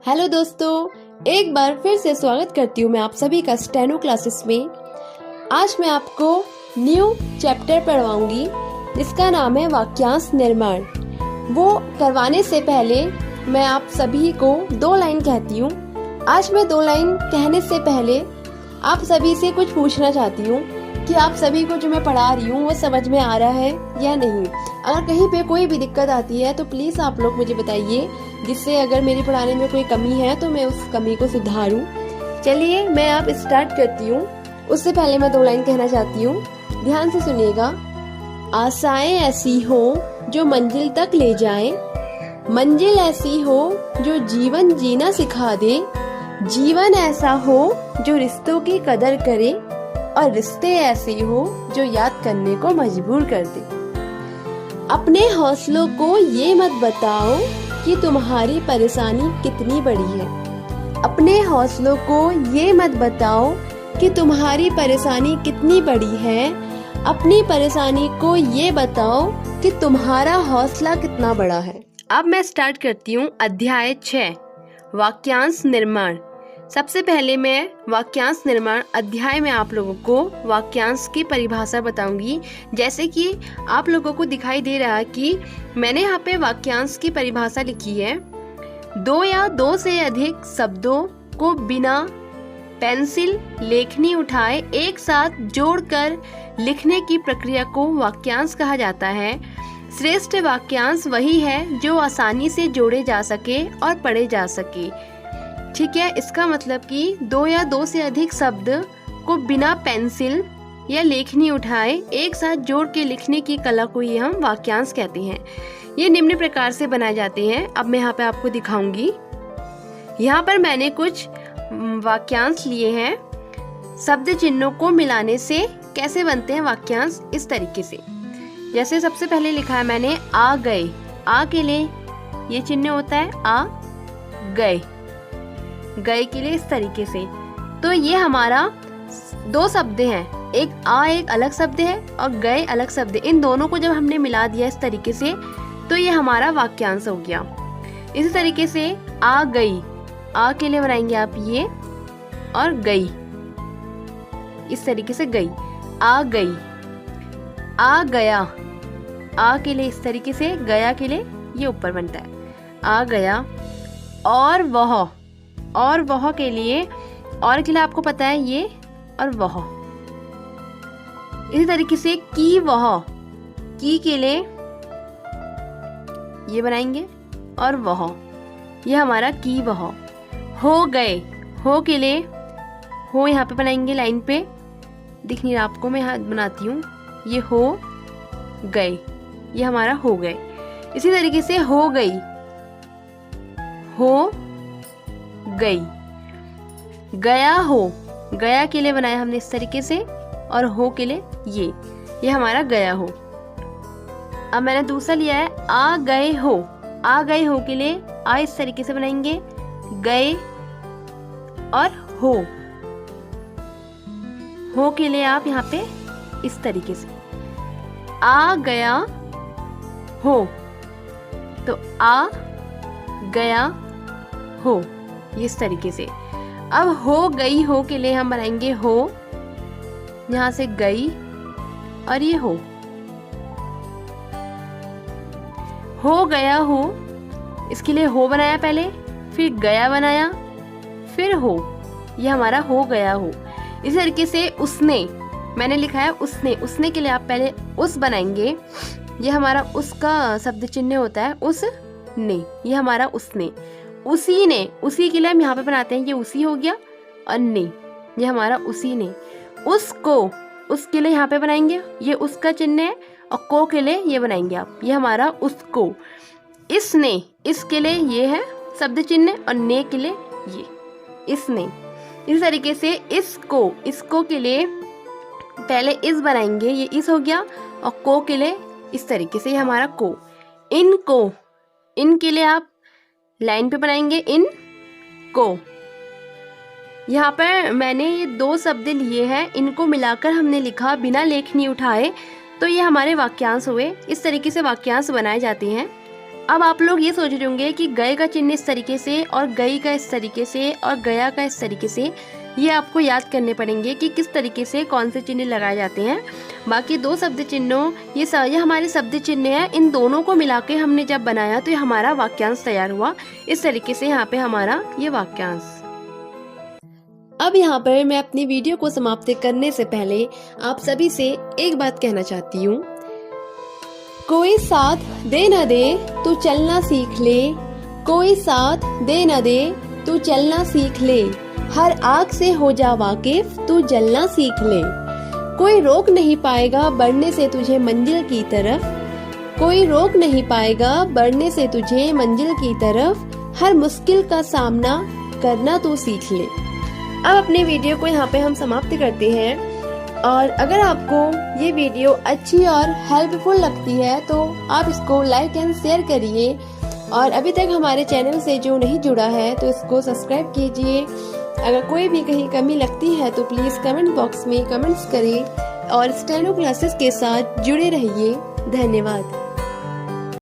Hello दोस्तों, एक बार फिर से स्वागत करती हूँ मैं आप सभी का स्टेनो क्लासेस में। आज मैं आपको न्यू चैप्टर पढ़वाऊंगी जिसका नाम है वाक्यांश निर्माण। वो करवाने से पहले मैं आप सभी को 2 लाइन कहती हूँ। आज मैं 2 लाइन कहने से पहले आप सभी से कुछ पूछना चाहती हूँ कि आप सभी को जो मैं पढ़ा रही हूँ वो समझ में आ रहा है या नहीं। अगर कहीं पे कोई भी दिक्कत आती है तो प्लीज़ आप लोग मुझे बताइए, जिससे अगर मेरे पढ़ाने में कोई कमी है तो मैं उस कमी को सुधारूं। चलिए मैं आप स्टार्ट करती हूँ। उससे पहले मैं 2 लाइन कहना चाहती हूँ, ध्यान से सुनिएगा। आशाएं ऐसी हो जो मंजिल तक ले जाए, मंजिल ऐसी हो जो जीवन जीना सिखा दे, जीवन ऐसा हो जो रिश्तों की कदर करे, और रिश्ते ऐसे हो जो याद करने को मजबूर कर दे। अपने हौसलों को ये मत बताओ कि तुम्हारी परेशानी कितनी बड़ी है। अपने हौसलों को ये मत बताओ कि तुम्हारी परेशानी कितनी बड़ी है। अपनी परेशानी को ये बताओ कि तुम्हारा हौसला कितना बड़ा है। अब मैं स्टार्ट करती हूँ अध्याय 6 वाक्यांश निर्माण। सबसे पहले मैं वाक्यांश निर्माण अध्याय में आप लोगों को वाक्यांश की परिभाषा बताऊंगी। जैसे कि आप लोगों को दिखाई दे रहा है कि मैंने यहाँ पे वाक्यांश की परिभाषा लिखी है। 2 या 2 से अधिक शब्दों को बिना पेंसिल लेखनी उठाए एक साथ जोड़कर लिखने की प्रक्रिया को वाक्यांश कहा जाता है। श्रेष्ठ वाक्यांश वही है जो आसानी से जोड़े जा सके और पढ़े जा सके। ठीक है, इसका मतलब कि 2 या 2 से अधिक शब्द को बिना पेंसिल या लेखनी उठाए एक साथ जोड़ के लिखने की कला को ये हम वाक्यांश कहते हैं। ये निम्न प्रकार से बनाए जाते हैं। अब मैं यहाँ पे आपको दिखाऊंगी। यहाँ पर मैंने कुछ वाक्यांश लिए हैं। शब्द चिन्हों को मिलाने से कैसे बनते हैं वाक्यांश, इस तरीके से। जैसे सबसे पहले लिखा है मैंने आ गए। आ के लिए ये चिन्ह होता है आ गए, गए के लिए इस तरीके से। तो ये हमारा 2 शब्द हैं, एक आ एक अलग शब्द है और गए अलग शब्द है। इन दोनों को जब हमने मिला दिया इस तरीके से तो ये हमारा वाक्यांश हो गया। इसी तरीके से आ गई, आ के लिए बनाएंगे आप ये, और गई इस तरीके से गई। आ गई, आ गया, आ के लिए इस तरीके से, गया के लिए ये ऊपर बनता है आ गया। और वह के लिए, और के लिए आपको पता है ये और वह। इसी तरीके से की वह, की के लिए ये बनाएंगे और वह, ये हमारा की वह। हो गए, हो के लिए हो यहाँ पे बनाएंगे लाइन पे, दिख नहीं रहा आपको, मैं यहाँ बनाती हूँ। ये हो गए, ये हमारा हो गए। इसी तरीके से हो गई, हो गई। गया हो, गया के लिए बनाया हमने इस तरीके से, और हो के लिए ये हमारा गया हो। अब मैंने दूसरा लिया है आ गए हो। आ गए हो के लिए आ इस तरीके से बनाएंगे, गए और हो के लिए आप यहाँ पे इस तरीके से आ गया हो, तो आ गया हो ये इस तरीके से। अब हो गई हो के लिए हम बनाएंगे हो, यहाँ से गई और ये हो गया हो, इसके लिए हो बनाया पहले, फिर गया बनाया, फिर हो, ये हमारा हो गया हो। इसी तरीके से उसने, मैंने लिखा है उसने के लिए आप पहले उस बनाएंगे, ये हमारा उसका शब्द चिन्ह होता है उसने, ये हमारा उसने। उसी ने, उसी के लिए हम यहाँ पे बनाते हैं, ये उसी हो गया, और ने ये हमारा उसी ने। उसको, उसके लिए यहाँ पे बनाएंगे, ये उसका चिन्ह है, और को के लिए ये बनाएंगे आप, ये हमारा उसको। इसने, इसके लिए ये है शब्द चिन्ह, और ने के लिए ये इसने। इस तरीके से इसको के लिए पहले इस बनाएंगे, ये इस हो गया, और को के लिए इस तरीके से, ये हमारा को। इनको, इनके लिए आप लाइन पे बनाएंगे इन को। यहाँ पर मैंने ये 2 शब्द लिए हैं, इनको मिलाकर हमने लिखा बिना लेखनी उठाए, तो ये हमारे वाक्यांश हुए। इस तरीके से वाक्यांश बनाए जाते हैं। अब आप लोग ये सोच रहे होंगे कि गए का चिन्ह इस तरीके से और गई का इस तरीके से और गया का इस तरीके से, ये आपको याद करने पड़ेंगे कि किस तरीके से कौन से चिन्ह लगाए जाते हैं। बाकी दो शब्द चिन्हों ये हमारे शब्द चिन्ह हैं, इन दोनों को मिला के हमने जब बनाया तो ये हमारा वाक्यांश तैयार हुआ। इस तरीके से यहाँ पे हमारा ये वाक्यांश। अब यहाँ पर मैं अपनी वीडियो को समाप्त करने से पहले आप सभी से एक बात कहना चाहती हूँ। कोई साथ दे न दे तू चलना सीख ले, कोई साथ दे न दे तू चलना सीख ले, हर आग से हो जा वाकिफ तू जलना सीख ले। कोई रोक नहीं पाएगा बढ़ने से तुझे मंजिल की तरफ, कोई रोक नहीं पाएगा बढ़ने से तुझे मंजिल की तरफ, हर मुश्किल का सामना करना तू सीख ले। अब अपने वीडियो को यहाँ पे हम समाप्त करते हैं। और अगर आपको ये वीडियो अच्छी और हेल्पफुल लगती है तो आप इसको लाइक एंड शेयर करिए, और अभी तक हमारे चैनल से जो नहीं जुड़ा है तो इसको सब्सक्राइब कीजिए। अगर कोई भी कहीं कमी लगती है तो प्लीज़ कमेंट बॉक्स में कमेंट्स करें और स्टेनो क्लासेस के साथ जुड़े रहिए। धन्यवाद।